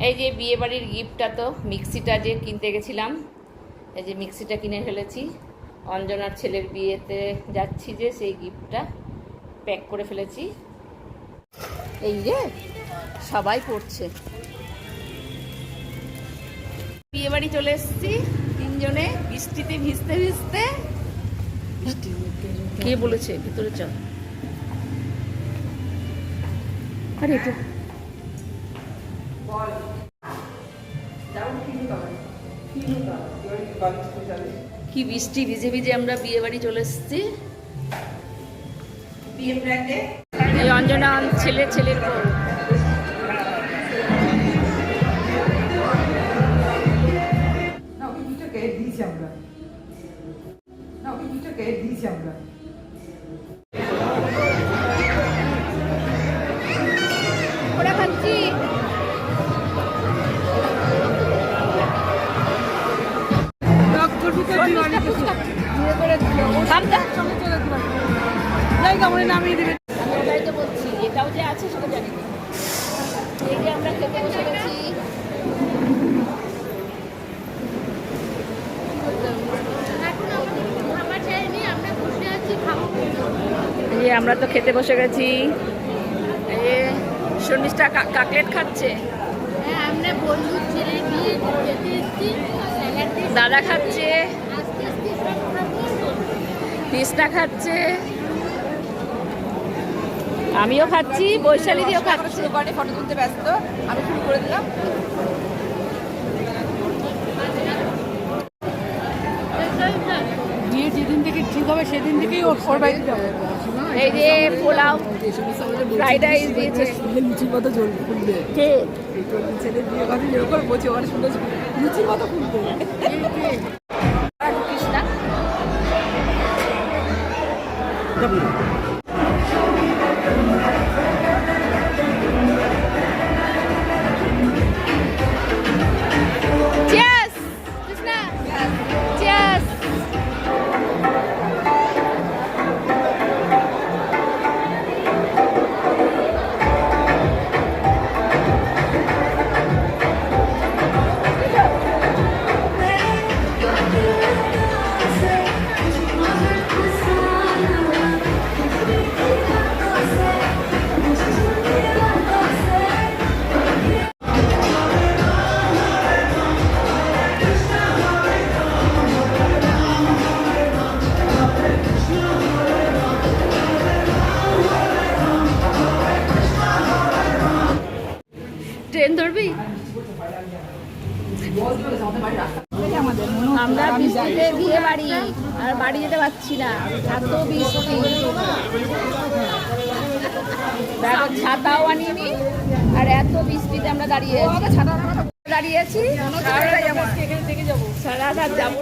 এই যে বিয়ে বাড়ির গিফটটা, তো মিক্সিটা যে কিনতে গেছিলাম, এই যে মিক্সিটা কিনে ফেলেছি। অঞ্জনার ছেলের বিয়েতে যাচ্ছি যে সেই গিফটটা প্যাক করে ফেলেছি। এই যে সবাই পড়ছে। বিয়ে বাড়ি চলে এসেছি তিনজনে, বৃষ্টিতে ভিজতে ভিজতে। কে বলেছে ভিতরে চল? আরে এটা কি বৃষ্টি ভিজে ভিজে আমরা বিয়ে বাড়ি চলে এসেছি। এই অঞ্জনা ছেলের বউ। ওরা খাচ্ছি। বলছি এটাও যে আছে সেটা জানি না। এই যে আমরা খেতে বসে গেছি। আমরা তো খেতে বসে গেছি। শর্মিষ্ঠা কাকলেট খাচ্ছে, দাদা খাচ্ছে, কৃষ্ণা খাচ্ছে, আমিও খাচ্ছি, বৈশালী দিও খাচ্ছে। ফটো তুলতে ব্যস্ত, আমি শুরু করে দিলাম। বিয়ে যেদিন থেকে ঠিক হবে সেদিন থেকেই ওর বাড়িতে যাবে। এই যে পোলাও, ফ্রাইড রাইস দিয়েছে। লুচির মতো জল ফুলবে। কে ছেলে বিয়ে কথা যেরকম বলছে ওখানে শুনে লুচির মতো ফুলবে। কৃষ্ণা ট্রেন ধরবি? আমরা বৃষ্টিতে বিয়ে বাড়ি আর বাড়ি যেতে পারছি না, এত বৃষ্টি। ছাতাও আনিনি আর এত বৃষ্টিতে আমরা দাঁড়িয়ে আছি। সারা রাত যাবো।